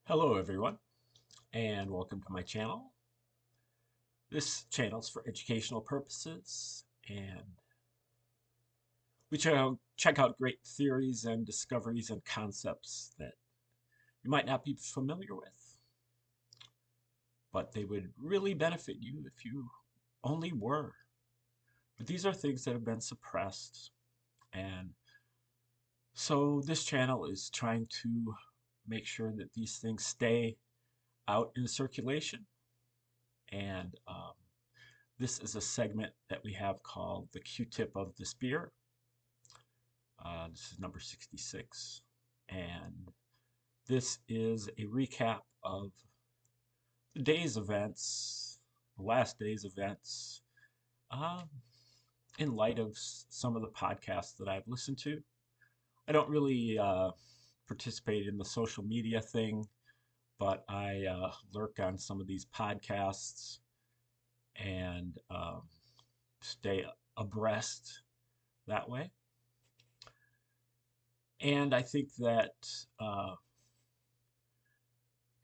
Hello everyone, and welcome to my channel. This channel is for educational purposes, and we check out great theories and discoveries and concepts that you might not be familiar with, but they would really benefit you if you only were. But these are things that have been suppressed, and so this channel is trying to make sure that these things stay out in circulation. And this is a segment that we have called the Q-tip of the spear. This is number 66. And this is a recap of the day's events, the last day's events, um, in light of some of the podcasts that I've listened to. I don't really participate in the social media thing, but I lurk on some of these podcasts and stay abreast that way. And I think that,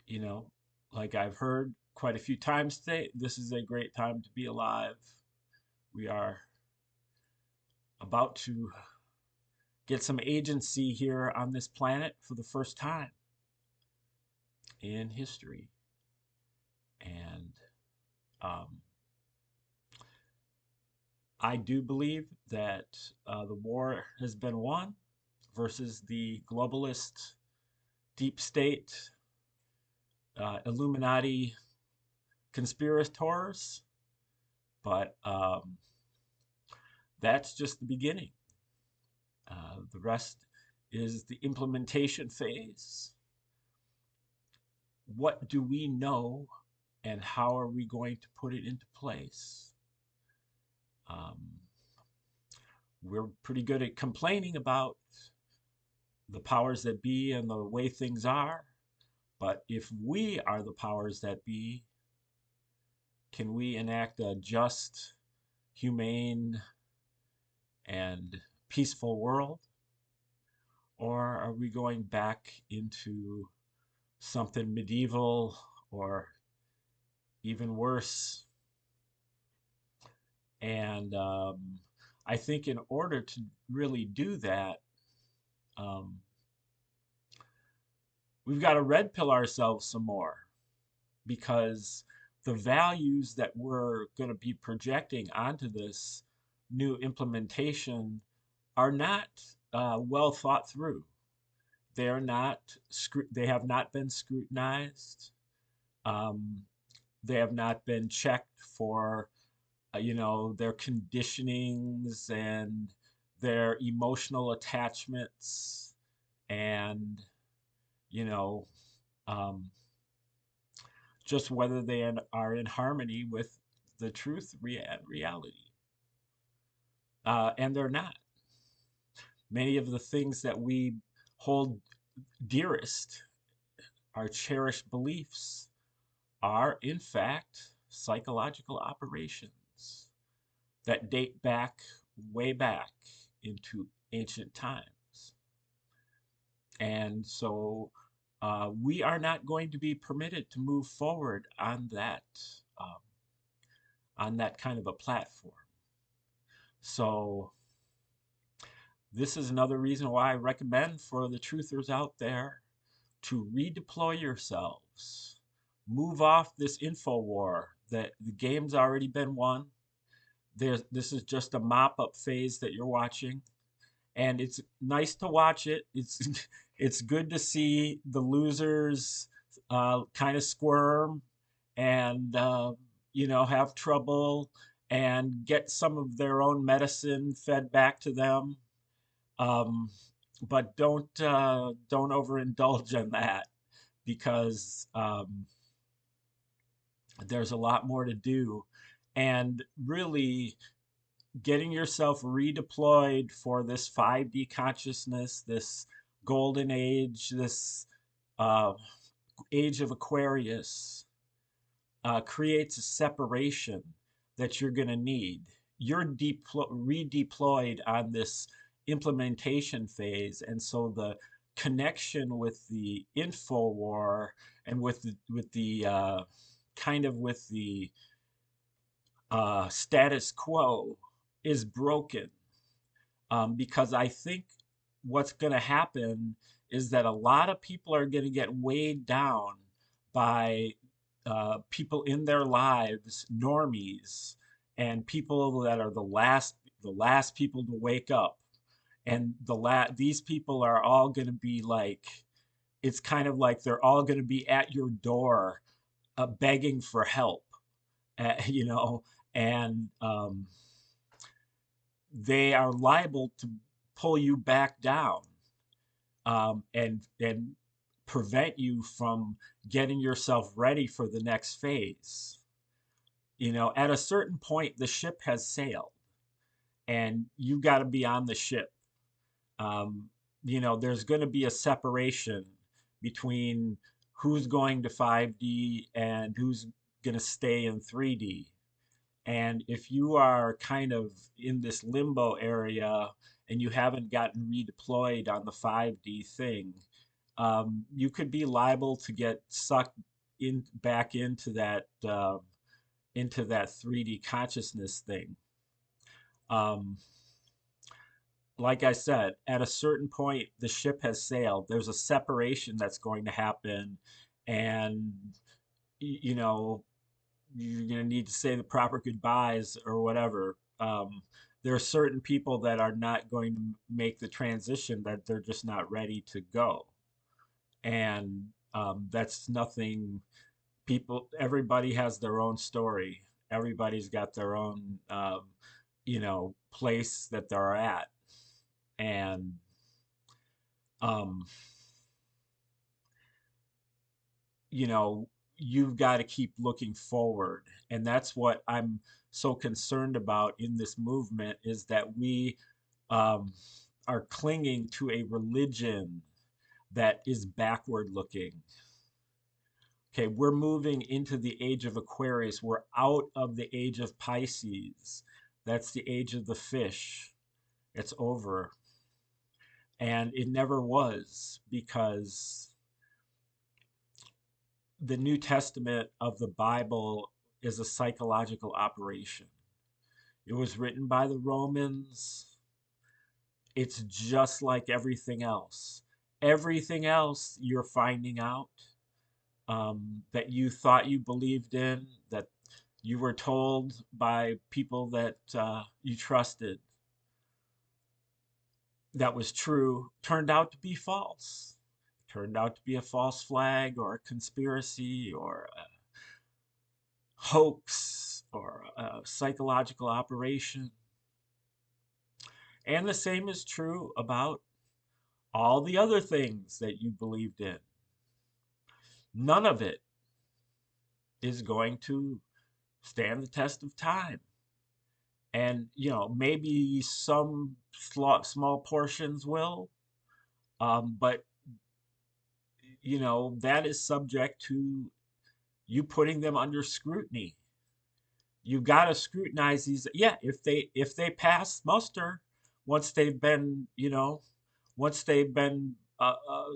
you know, like I've heard quite a few times today, this is a great time to be alive. We are about to get some agency here on this planet for the first time in history. And I do believe that the war has been won versus the globalist, deep state, Illuminati conspirators, but that's just the beginning. The rest is the implementation phase. What do we know, and how are we going to put it into place? We're pretty good at complaining about the powers that be and the way things are, but if we are the powers that be, can we enact a just, humane, and peaceful world? Or are we going back into something medieval or even worse? And I think in order to really do that, we've got to red pill ourselves some more, because the values that we're going to be projecting onto this new implementation are not well thought through. They're not. They have not been scrutinized. Um, they have not been checked for, their conditionings and their emotional attachments, and you know, um, just whether they are in harmony with the truth reality. And they're not. Many of the things that we hold dearest, our cherished beliefs, are in fact psychological operations that date back, way back into ancient times. And so we are not going to be permitted to move forward um, on that kind of a platform. So this is another reason why I recommend for the truthers out there to redeploy yourselves. Move off this info war. That the game's already been won. This is just a mop-up phase that you're watching, and it's nice to watch it. It's good to see the losers kind of squirm and have trouble and get some of their own medicine fed back to them. Um, but don't overindulge in that, because there's a lot more to do, and really getting yourself redeployed for this 5D consciousness, this golden age, this uh, age of Aquarius, creates a separation that you're going to need. You're redeployed on this implementation phase, and so the connection with the info war and with the kind of with the status quo is broken, because I think what's going to happen is that a lot of people are going to get weighed down by people in their lives, normies, and people that are the last people to wake up. And these people are all going to be like, it's kind of like they're all going to be at your door, begging for help, you know, and they are liable to pull you back down, and prevent you from getting yourself ready for the next phase. You know, at a certain point, the ship has sailed, and you got to be on the ship. Um, you know, there's going to be a separation between who's going to 5D and who's going to stay in 3D. And if you are kind of in this limbo area and you haven't gotten redeployed on the 5D thing, you could be liable to get sucked in back into that 3D consciousness thing. Um, like I said, at a certain point, the ship has sailed. There's a separation that's going to happen, and you know, you're going to need to say the proper goodbyes or whatever. There are certain people that are not going to make the transition, that they're just not ready to go. And that's nothing. Everybody has their own story. Everybody's got their own, place that they're at. And, um, you know, you've got to keep looking forward. And that's what I'm so concerned about in this movement, is that we um, are clinging to a religion that is backward looking. Okay, we're moving into the age of Aquarius. We're out of the age of Pisces. That's the age of the fish. It's over. And it never was, because the New Testament of the Bible is a psychological operation. It was written by the Romans. It's just like everything else. Everything else you're finding out, that you thought you believed in, that you were told by people that you trusted that was true, turned out to be false. Turned out to be a false flag, or a conspiracy, or a hoax, or a psychological operation. And the same is true about all the other things that you believed in. None of it is going to stand the test of time. And, maybe some small portions will, but, that is subject to you putting them under scrutiny. You've got to scrutinize these. Yeah, if they pass muster, once they've been, once they've been,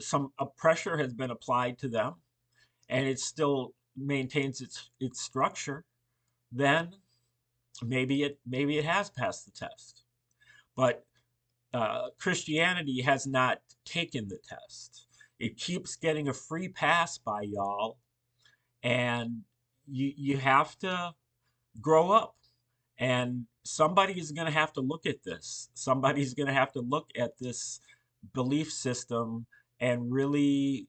some a pressure has been applied to them, and it still maintains its structure, then maybe it has passed the test. But Christianity has not taken the test. It keeps getting a free pass by y'all, and you have to grow up. And somebody is going to have to look at this. Somebody's going to have to look at this belief system and really,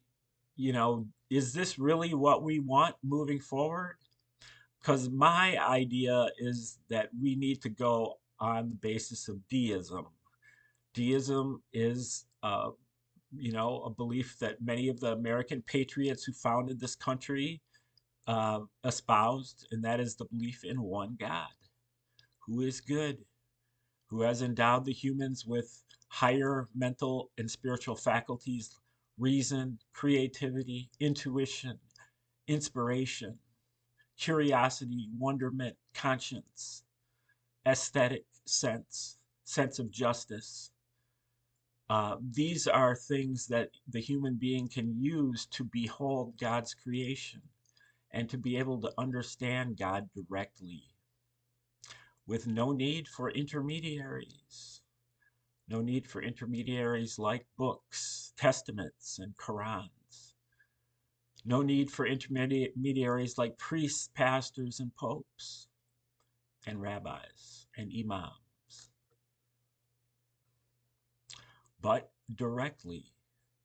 is this really what we want moving forward? Because my idea is that we need to go on the basis of deism. Deism is, a belief that many of the American patriots who founded this country espoused, and that is the belief in one God, who is good, who has endowed the humans with higher mental and spiritual faculties, reason, creativity, intuition, inspiration, curiosity, wonderment, conscience, aesthetic sense of justice, These are things that the human being can use to behold God's creation and to be able to understand God directly with no need for intermediaries. No need for intermediaries like books, testaments, and Qurans. No need for intermediaries like priests, pastors, and popes, and rabbis, and imams, but directly.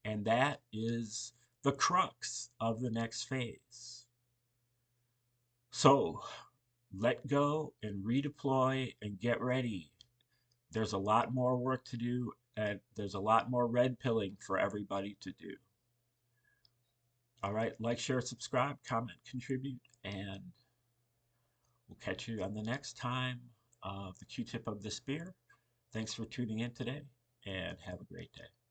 And that is the crux of the next phase. So let go and redeploy and get ready. There's a lot more work to do, and there's a lot more red pilling for everybody to do. All right, like, share, subscribe, comment, contribute, and we'll catch you on the next time of the Q-tip of the spear. Thanks for tuning in today, and have a great day.